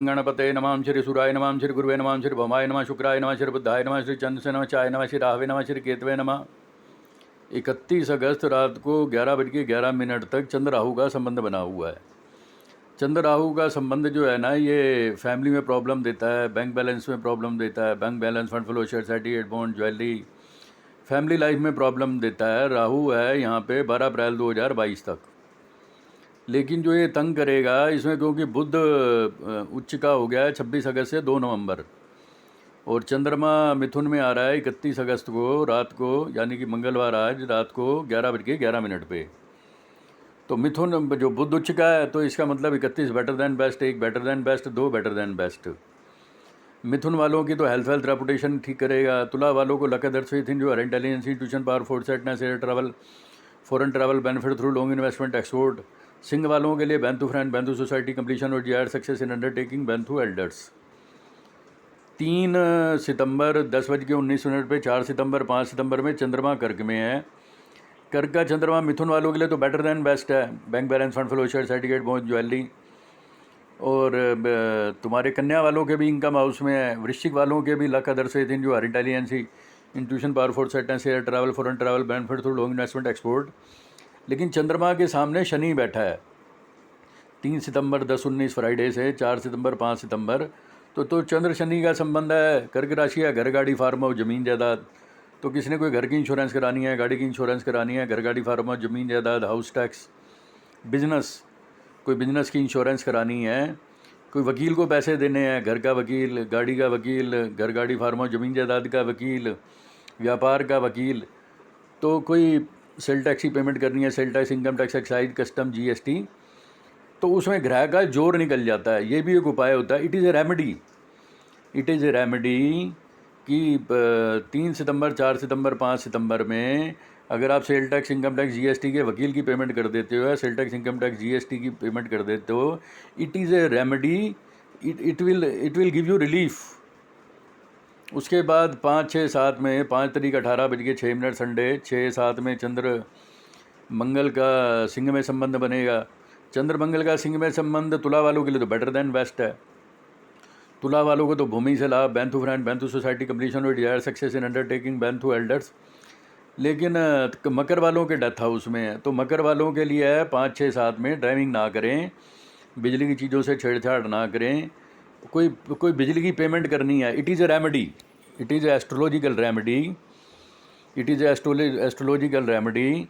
गणपते नमः श्री सूराय नमः श्री गुरुवे नमः श्री भौमाय नमः शुक्राय नमः श्री बुद्धाय नमः श्री चंद्र नमः चाय नमः श्री राहवे नमः श्री केतवे नमः। 31 अगस्त रात को 11:11 तक चंद्र राहु का संबंध बना हुआ है। चंद्र राहु का संबंध जो है ना, ये फैमिली में प्रॉब्लम देता है, बैंक बैलेंस में प्रॉब्लम देता है, bank balance, fund flow, share certificate, bond, jewellery, family life में प्रॉब्लम देता है। राहु है यहाँ पे 12 अप्रैल 2022 तक। लेकिन जो ये तंग करेगा इसमें, क्योंकि बुध उच्च का हो गया है 26 अगस्त से 2 नवंबर, और चंद्रमा मिथुन में आ रहा है 31 अगस्त को रात को, यानी कि मंगलवार आज रात को 11:11 पे। तो मिथुन जो बुध उच्च का है, तो इसका मतलब 31 better than best, 1 better than best, 2 better than best. मिथुन वालों की तो हेल्थ रेपुटेशन ठीक करेगा। तुला वालों को लक अदर्स विथ इन जो हर intelligence, intuition, power, foresightedness, air travel, foreign travel, benefit through long investment, export. सिंह वालों के लिए बैंथू फ्रेंड, बैंथू सोसाइटी, कंप्लीशन और जीआर सक्सेस इन अंडरटेकिंग, बैंथू एल्डर्स। 3 सितंबर 10:19 पे, 4 सितंबर 5 सितंबर में चंद्रमा कर्क में है। कर्क का चंद्रमा मिथुन वालों के लिए तो बेटर देन बेस्ट है। Bank balance, fund flow, share certificate, bond, jewellery. और तुम्हारे कन्या वालों के भी इनकम हाउस में है। वृश्चिक वालों के भी लक अदर से दिन जो हर intelligence, intuition, power, foresightedness, air travel, foreign travel, benefit through long investment, export. लेकिन चंद्रमा के सामने शनि बैठा है 3 सितंबर 10-19 फ्राइडे से 4 सितंबर 5 सितंबर। तो चंद्र शनि का संबंध है। कर्क राशि है, घर, गाड़ी, फार्म हाउस, ज़मीन जायदाद। तो किसी ने कोई घर की इंश्योरेंस करानी है, गाड़ी की इंश्योरेंस करानी है, घर, गाड़ी, फार्म हाउस, ज़मीन जायदाद, हाउस टैक्स, बिजनेस, कोई बिजनेस की इंश्योरेंस करानी है, कोई वकील को पैसे देने हैं, घर का वकील, गाड़ी का वकील, घर, गाड़ी, फार्म हाउस, ज़मीन जायदाद का वकील, व्यापार का वकील, तो कोई सेल टैक्स की पेमेंट करनी है, sale tax, income tax, excise, custom, GST, तो उसमें ग्रह का जोर निकल जाता है। ये भी एक उपाय होता है। इट इज़ ए रेमेडी कि 3 सितंबर, 4 सितंबर, 5 सितंबर में अगर आप sale tax, income tax, GST के वकील की पेमेंट कर देते हो, या sale tax, income tax, GST की पेमेंट कर देते हो, it is a remedy. It will give you relief. उसके बाद 5, 6, 7 में 5 तारीख 18:06 संडे, 6, 7 में चंद्र मंगल का सिंह में संबंध बनेगा। चंद्र मंगल का सिंह में संबंध तुला वालों के लिए तो बेटर देन बेस्ट है। तुला वालों को तो भूमि से लाभ, बैंथू फ्रेंड, बैंथू सोसाइटी, कंप्लीशन और डिजायर सक्सेस इन अंडरटेकिंग, बैंथू एल्डर्स। लेकिन मकर वालों के डेथ हाउस में है, तो मकर वालों के लिए है 5, 6, 7 में ड्राइविंग ना करें, बिजली की चीज़ों से छेड़छाड़ ना करें, कोई बिजली की पेमेंट करनी है। It is a remedy, it is astrological remedy, it is astrological remedy.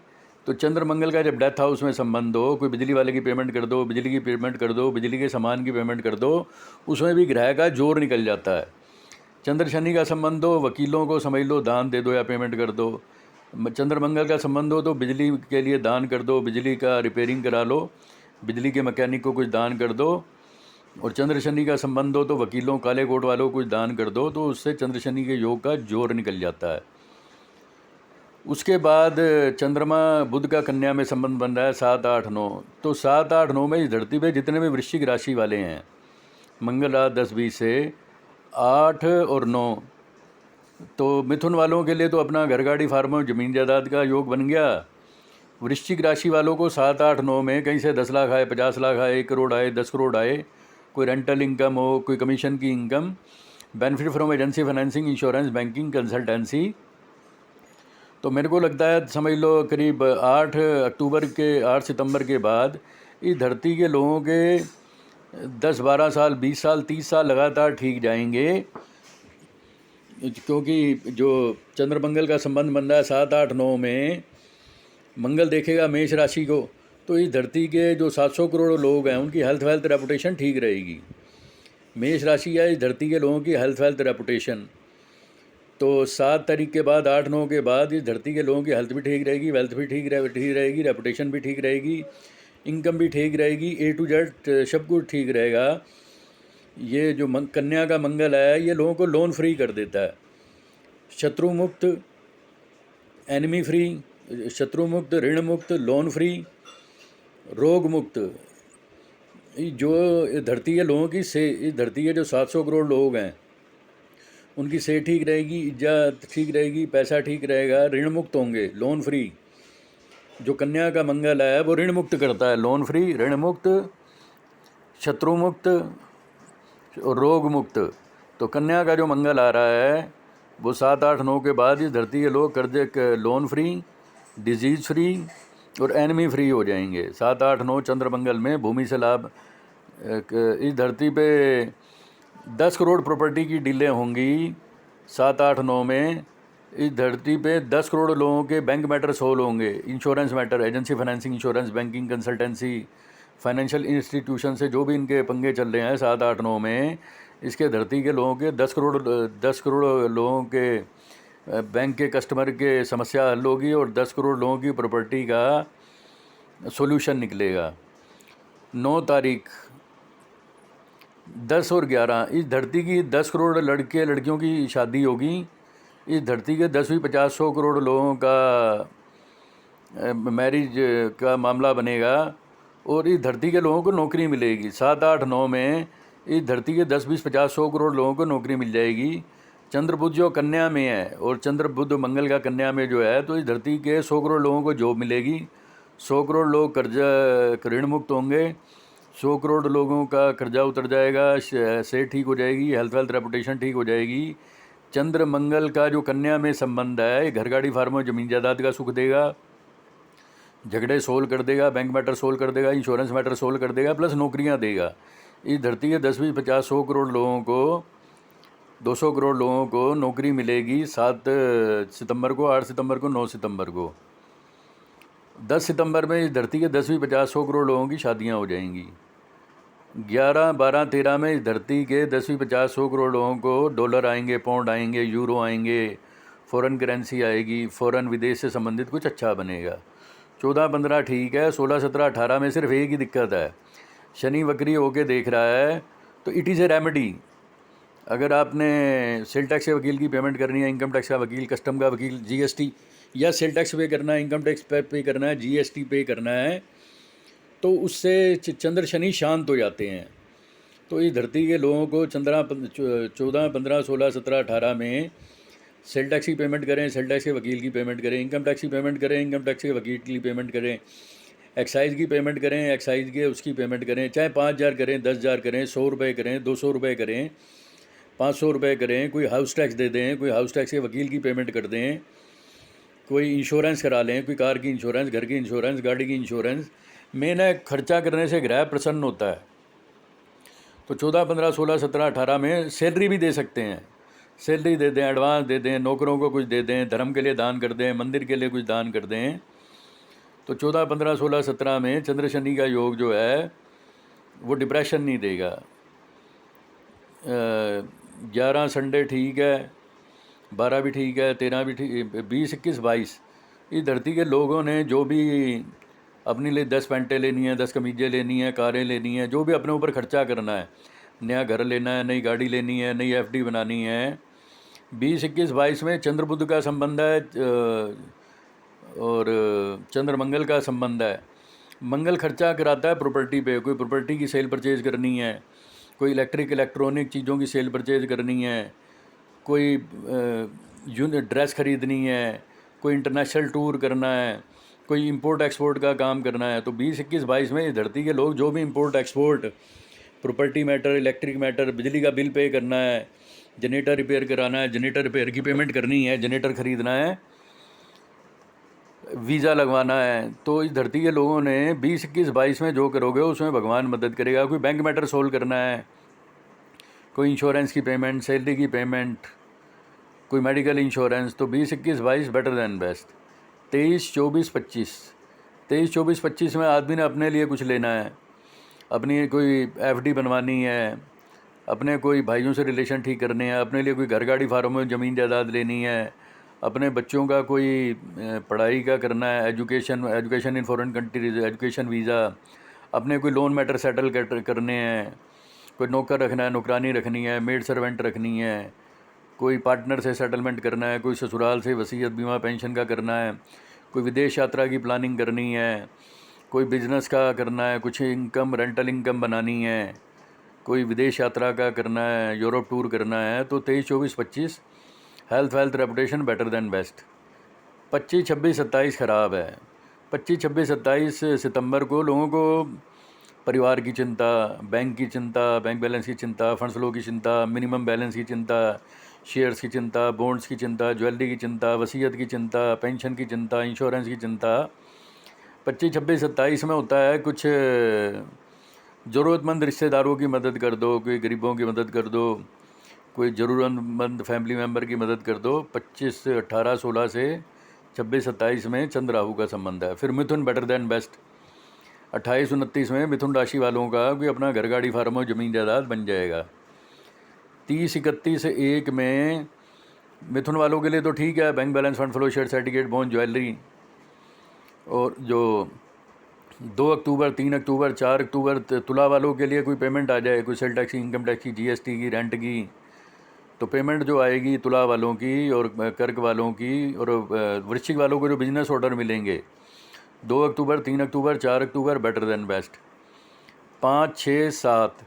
तो चंद्र मंगल का जब डेथ हाउस में संबंध हो, कोई बिजली वाले की पेमेंट कर दो, बिजली की पेमेंट कर दो, बिजली के सामान की पेमेंट कर दो, उसमें भी ग्रह का जोर निकल जाता है। चंद्र शनि का संबंध हो, वकीलों को समझ लो दान दे दो या पेमेंट कर दो। चंद्र मंगल का संबंध हो तो बिजली के लिए दान कर दो, बिजली का रिपेयरिंग करा लो, बिजली के मैकेनिक को कुछ दान कर दो। और चंद्र शनि का संबंध हो तो वकीलों, काले कोट वालों को कुछ दान कर दो, तो उससे चंद्र शनि के योग का जोर निकल जाता है। उसके बाद चंद्रमा बुध का कन्या में संबंध बन रहा है 7, 8, 9। तो 7, 8, 9 में इस धरती पे जितने भी वृश्चिक राशि वाले हैं, मंगल रात 10-20 से 8 और 9, तो मिथुन वालों के लिए तो अपना घर, गाड़ी, फार्म हाउस, ज़मीन जायदाद का योग बन गया। वृश्चिक राशि वालों को 7, 8, 9 में कहीं से 10 लाख आए, 50 लाख आए, 1 करोड़ आए, 10 करोड़ आए, कोई रेंटल इनकम हो, कोई कमीशन की income, benefit from agency, financing, insurance, banking, consultancy. तो मेरे को लगता है समझ लो करीब 8 सितंबर के बाद इस धरती के लोगों के 10, 12 साल, 20 साल, 30 साल लगातार ठीक जाएंगे, क्योंकि जो चंद्र मंगल का संबंध बन रहा है 7, 8, 9 में, मंगल देखेगा मेष राशि को, तो इस धरती के जो 700 करोड़ लोग हैं उनकी हेल्थ रेपुटेशन ठीक रहेगी। मेष राशि है इस धरती के लोगों की हेल्थ रेपुटेशन। तो 7 तारीख के बाद, 8, 9 के बाद इस धरती के लोगों की हेल्थ भी ठीक रहेगी, वेल्थ भी ठीक रहेगी, रेपुटेशन भी ठीक रहेगी, इनकम भी ठीक रहेगी, A to Z सब कुछ ठीक रहेगा। ये जो कन्या का मंगल है, ये लोगों को लोन फ्री कर देता है, शत्रु मुक्त, एनिमी फ्री, शत्रु मुक्त, ऋण मुक्त, लोन फ्री, रोग मुक्त। जो धरती के लोगों की से इस धरती के जो 700 करोड़ लोग हैं उनकी सेहत ठीक रहेगी, इज्जत ठीक रहेगी, पैसा ठीक रहेगा, ऋण मुक्त होंगे, लोन फ्री। जो कन्या का मंगल है वो ऋण मुक्त करता है, लोन फ्री, ऋण मुक्त, शत्रु मुक्त, और रोग मुक्त। तो कन्या का जो मंगल आ रहा है वो 7, 8, 9 के बाद इस धरती के लोग कर्जे लोन फ्री, डिजीज़ फ्री और एनमी फ्री हो जाएंगे। 7, 8, 9 चंद्र मंगल में भूमि से लाभ। इस धरती पे 10 करोड़ प्रॉपर्टी की डीलें होंगी 7, 8, 9 में। इस धरती पे 10 करोड़ लोगों के बैंक मैटर सोल्व होंगे। Insurance matter, agency financing, insurance, banking, consultancy, financial institution से जो भी इनके पंगे चल रहे हैं 7, 8, 9 में, इसके धरती के लोगों के 10 करोड़ लोगों के बैंक के कस्टमर के समस्या हल होगी और 10 करोड़ लोगों की प्रॉपर्टी का सॉल्यूशन निकलेगा। 9 तारीख 10 और 11 इस धरती की 10 करोड़ लड़के लड़कियों की शादी होगी। इस धरती के 10वीं 50-100 करोड़ लोगों का मैरिज का मामला बनेगा और इस धरती के लोगों को नौकरी मिलेगी। 7, 8, 9 में इस धरती के 10, 20, 50, 100 करोड़ लोगों को नौकरी मिल जाएगी। चंद्र बुध जो कन्या में है और चंद्र बुध मंगल का कन्या में जो है, तो इस धरती के 100 करोड़ लोगों को जॉब मिलेगी। 100 करोड़ लोग कर्जा ऋण मुक्त होंगे। 100 करोड़ लोगों का कर्जा उतर जाएगा, सेहत ठीक हो जाएगी, हेल्थ वेल्थ रेपुटेशन ठीक हो जाएगी। चंद्र मंगल का जो कन्या में संबंध है, घर गाड़ी फार्म जमीन जायदाद का सुख देगा, झगड़े सोल्व कर देगा, बैंक मैटर सोल्व कर देगा, इंश्योरेंस मैटर सोल्व कर देगा, प्लस नौकरियां देगा। इस धरती के 10, 20, 50, 100 करोड़ लोगों को, 200 करोड़ लोगों को नौकरी मिलेगी 7 सितंबर को, 8 सितंबर को, 9 सितंबर को। 10 सितंबर में इस धरती के 10, 20, 50, 100 करोड़ लोगों की शादियां हो जाएंगी। 11, 12, 13 में इस धरती के 10, 20, 50, 100 करोड़ लोगों को डॉलर आएंगे, पाउंड आएंगे, यूरो आएंगे, फ़ॉरेन करेंसी आएगी, फ़ॉरेन विदेश से संबंधित कुछ अच्छा बनेगा। 14, 15 ठीक है। 16, 17, 18 में सिर्फ एक ही दिक्कत है, शनि वक्री होके देख रहा है। तो इट इज़ ए रेमेडी। अगर आपने सेल टैक्स के वकील की पेमेंट करनी है, इनकम टैक्स का वकील, कस्टम का वकील, जीएसटी या सेल टैक्स पे करना है, इनकम टैक्स पे करना है, जीएसटी पे करना है, तो उससे चंद्र शनि शांत हो जाते हैं। तो इस धरती के लोगों को 14, 15, 16, 17, 18 में सेल टैक्स की पेमेंट करें, सेल टैक्स के वकील की पेमेंट करें, इनकम टैक्स की पेमेंट करें, इनकम टैक्स के वकील की पेमेंट करें, एक्साइज़ की पेमेंट करें, एक्साइज़ के उसकी पेमेंट करें, चाहे 5,000 करें, 10,000 करें, 100 रुपये करें, 200 रुपये करें, 500 रुपये करें, कोई हाउस टैक्स दे दें, कोई हाउस टैक्स के वकील की पेमेंट कर दें, कोई इंश्योरेंस करा लें, कोई कार की इंश्योरेंस, घर की इंश्योरेंस, गाड़ी की इंश्योरेंस। मेन है खर्चा करने से ग्रह प्रसन्न होता है। तो 14, 15, 16, 17, 18 में सैलरी भी दे सकते हैं। सैलरी दे दें, एडवांस दे दें, नौकरों को कुछ दे दें, धर्म के लिए दान कर दें, मंदिर के लिए कुछ दान कर दें। तो 14, 15, 16, 17 में चंद्र शनि का योग जो है वो डिप्रेशन नहीं देगा। 11 संडे ठीक है, 12 भी ठीक है, 13 भी ठीक, 20, 21, 22 इस धरती के लोगों ने जो भी अपने लिए 10 पैंटें लेनी है, 10 कमीजें लेनी है, कारें लेनी है, जो भी अपने ऊपर खर्चा करना है, नया घर लेना है, नई गाड़ी लेनी है, नई एफडी बनानी है, 20, 21, 22 में चंद्र बुध का संबंध है और चंद्र मंगल का संबंध है। मंगल खर्चा कराता है प्रॉपर्टी पे। कोई प्रॉपर्टी की सेल परचेज़ करनी है, कोई इलेक्ट्रॉनिक चीज़ों की सेल परचेज़ करनी है, कोई ड्रेस ख़रीदनी है, कोई इंटरनेशनल टूर करना है, कोई इंपोर्ट एक्सपोर्ट का काम करना है। तो 20, 21, 22 में इस धरती के लोग जो भी import export, property matter, electric matter, बिजली का बिल पे करना है, जनरेटर रिपेयर कराना है, जनरेटर रिपेयर की पेमेंट करनी है, जनरेटर ख़रीदना है, वीज़ा लगवाना है, तो इस धरती के लोगों ने 20, 21, 22 में जो करोगे उसमें भगवान मदद करेगा। कोई बैंक मैटर सोल्व करना है, कोई इंश्योरेंस की पेमेंट, सैलरी की पेमेंट, कोई मेडिकल इंश्योरेंस, तो 20, 21, 22 बेटर दैन बेस्ट। 23, 24, 25 23, 24, 25 में आदमी ने अपने लिए कुछ लेना है, अपनी कोई एफडी बनवानी है, अपने कोई भाइयों से रिलेशन ठीक करने हैं, अपने लिए कोई घर गाड़ी फार्म में ज़मीन जायदाद लेनी है, अपने बच्चों का कोई पढ़ाई का करना है, education in foreign countries, education visa, अपने कोई लोन मैटर सेटल करने हैं, कोई नौकर रखना है, नौकरानी रखनी है, मेड सर्वेंट रखनी है, कोई पार्टनर से सेटलमेंट करना है, कोई ससुराल से वसीयत बीमा पेंशन का करना है, कोई विदेश यात्रा की प्लानिंग करनी है, कोई बिज़नेस का करना है, कुछ इनकम रेंटल इनकम बनानी है, कोई विदेश यात्रा का करना है, यूरोप टूर करना है। तो 23, 24, 25 health wealth reputation better than best. 25, 26, 27 ख़राब है। 25, 26, 27 सितंबर को लोगों को परिवार की चिंता, बैंक की चिंता, बैंक बैलेंस की चिंता, फंड्स फ्लो की चिंता, मिनिमम बैलेंस की चिंता, शेयर्स की चिंता, बॉन्ड्स की चिंता, ज्वेलरी की चिंता, वसीयत की चिंता, पेंशन की चिंता, इंश्योरेंस की चिंता। 25, 26, 27 में होता है कुछ ज़रूरतमंद रिश्तेदारों की मदद कर दो, कोई गरीबों की मदद कर दो, कोई ज़रूरतमंद फैमिली मेम्बर की मदद कर दो। 25 से 18, 16 से 26, 27 में चंद्र राहु का संबंध है। फिर मिथुन बेटर देन बेस्ट। 28, 29 में मिथुन राशि वालों का कोई अपना घर, गाड़ी, फार्म और ज़मीन जायदाद बन जाएगा। 30, 31 से 1 में मिथुन वालों के लिए तो ठीक है, bank balance, fund flow, share certificate, bond, jewellery. और जो 2 अक्टूबर, 3 अक्टूबर, 4 अक्टूबर तुला वालों के लिए कोई पेमेंट आ जाए, कोई सेल टैक्स की, इनकम टैक्स की, जीएसटी की, रेंट की, तो पेमेंट जो आएगी तुला वालों की और कर्क वालों की और वृश्चिक वालों को जो बिजनेस ऑर्डर मिलेंगे 2 अक्टूबर, 3 अक्टूबर, 4 अक्टूबर बेटर देन बेस्ट। 5, 6, 7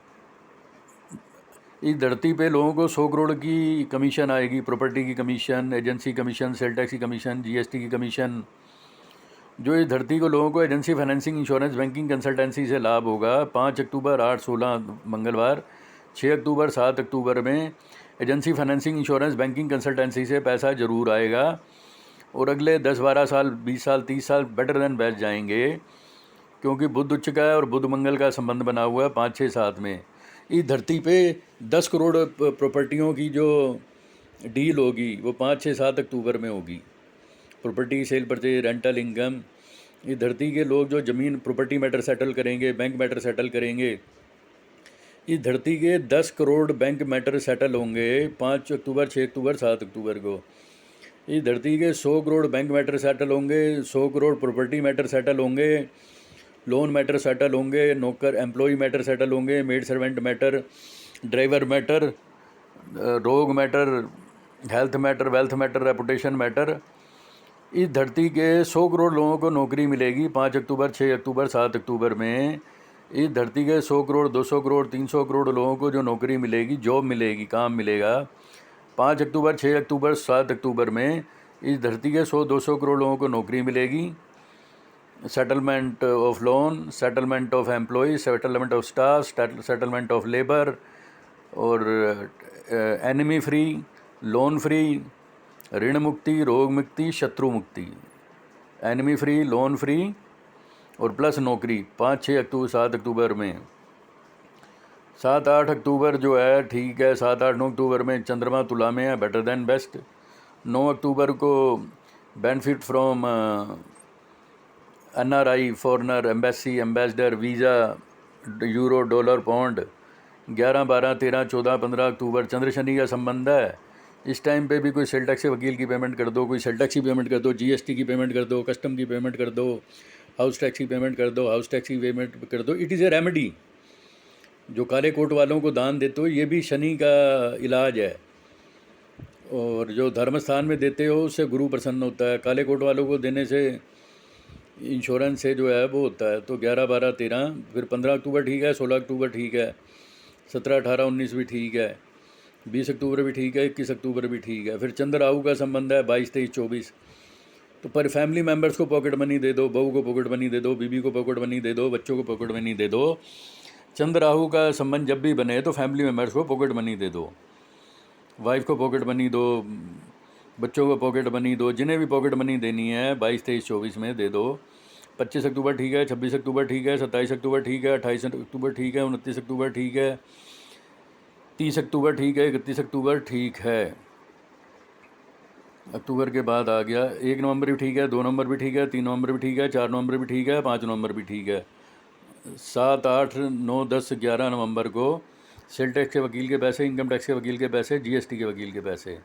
इस धरती पे लोगों को 100 करोड़ की कमीशन आएगी, प्रॉपर्टी की commission, agency commission, sale tax की कमीशन, जीएसटी की कमीशन। जो इस धरती को लोगों को agency, financing, insurance, banking, consultancy से लाभ होगा। 5 अक्टूबर, 8, 16 मंगलवार, 6 अक्टूबर, 7 अक्टूबर में agency, financing, insurance, banking, consultancy से पैसा ज़रूर आएगा। और अगले 10, 12 साल, 20 साल, 30 साल बेटर देन बेस्ट जाएंगे, क्योंकि बुध उच्च का है और बुध मंगल का संबंध बना हुआ है 5, 6, 7 में। इस धरती पे 10 करोड़ प्रॉपर्टियों की जो डील होगी वो 5, 6, 7 अक्टूबर में होगी। Property sale, purchase, rental income. इस धरती के लोग जो ज़मीन प्रॉपर्टी मैटर सेटल करेंगे, बैंक मैटर सेटल करेंगे, इस धरती के 10 करोड़ बैंक मैटर सेटल होंगे 5 अक्टूबर, 6 अक्टूबर, 7 अक्टूबर को। इस धरती के 100 करोड़ बैंक मैटर सेटल होंगे, 100 करोड़ प्रॉपर्टी मैटर सेटल होंगे, लोन मैटर सेटल होंगे, नौकर एम्प्लॉय मैटर सेटल होंगे, maid servant matter, driver matter, रोग matter, health matter, wealth matter, reputation matter. इस धरती के 100 करोड़ लोगों को नौकरी मिलेगी 5 अक्टूबर, 6 अक्टूबर, 7 अक्टूबर में। इस धरती के 100 करोड़, 200 करोड़, 300 करोड़ लोगों को जो नौकरी मिलेगी, जॉब मिलेगी, काम मिलेगा 5 अक्टूबर, 6 अक्टूबर, 7 अक्टूबर में। इस धरती के 100, 200 करोड़ लोगों को नौकरी मिलेगी। Settlement of loan, settlement of employ, settlement of staff, settlement of labour और एनिमी फ्री, लोन फ्री, ऋण मुक्ति, रोग मुक्ति, शत्रु मुक्ति। एनिमी फ्री, लोन फ्री और प्लस नौकरी 5, 6 अक्टूबर, 7 अक्टूबर में। 7, 8 अक्टूबर जो है ठीक है। 7, 8, 9 अक्टूबर में चंद्रमा तुला में है, बेटर देन बेस्ट। 9 अक्टूबर को benefit from NRI, foreigner, embassy, ambassador, visa, euro, dollar, pound. 11, 12, 13, 14, 15 अक्टूबर चंद्र शनि का संबंध है। इस टाइम पे भी कोई सेल टैक्स के वकील की पेमेंट कर दो, कोई सेल टैक्स की पेमेंट कर दो, जीएसटी की पेमेंट कर दो, कस्टम की पेमेंट कर दो, हाउस टैक्स की पेमेंट कर दो, हाउस टैक्स की पेमेंट कर दो। It is a remedy. जो काले कोट वालों को दान देते हो, ये भी शनि का इलाज है। और जो धर्म स्थान में देते हो उससे गुरु प्रसन्न होता है। काले कोट वालों को देने से, इंश्योरेंस से जो है वो होता है। तो 11, 12, 13, फिर 15 अक्टूबर ठीक है, 16 अक्टूबर ठीक है, 17, 18, 19 भी ठीक है, 20 अक्टूबर भी ठीक है, 21 अक्टूबर भी ठीक है। फिर चंद्र राहु का संबंध है 22, 23, 24। तो पर फैमिली मेम्बर्स को पॉकेट मनी दे दो, बहू को पॉकेट मनी दे दो, बीबी को पॉकेट मनी दे दो, बच्चों को पॉकेट मनी दे दो। चंद्र राहु का संबंध जब भी बने तो फैमिली मेम्बर्स को पॉकेट मनी दे दो, वाइफ को पॉकेट मनी दो, बच्चों को पॉकेट मनी दो, जिन्हें भी पॉकेट मनी देनी है 22, 23, 24 में दे दो। 25 अक्टूबर ठीक है, 26 अक्टूबर ठीक है, 27 अक्टूबर ठीक है, 28 अक्टूबर ठीक है, 29 अक्टूबर ठीक है, 30 अक्टूबर ठीक है, 31 अक्टूबर ठीक है। अक्टूबर के बाद आ गया 1 नवंबर भी ठीक है, 2 नवंबर भी ठीक है, 3 नवंबर भी ठीक है, 4 नवंबर भी ठीक है, 5 नवंबर भी ठीक है। 7, 8, 9, 10, 11 नवंबर को सेल टैक्स के वकील के पैसे, इनकम टैक्स के वकील के पैसे, जीएसटी के वकील के पैसे।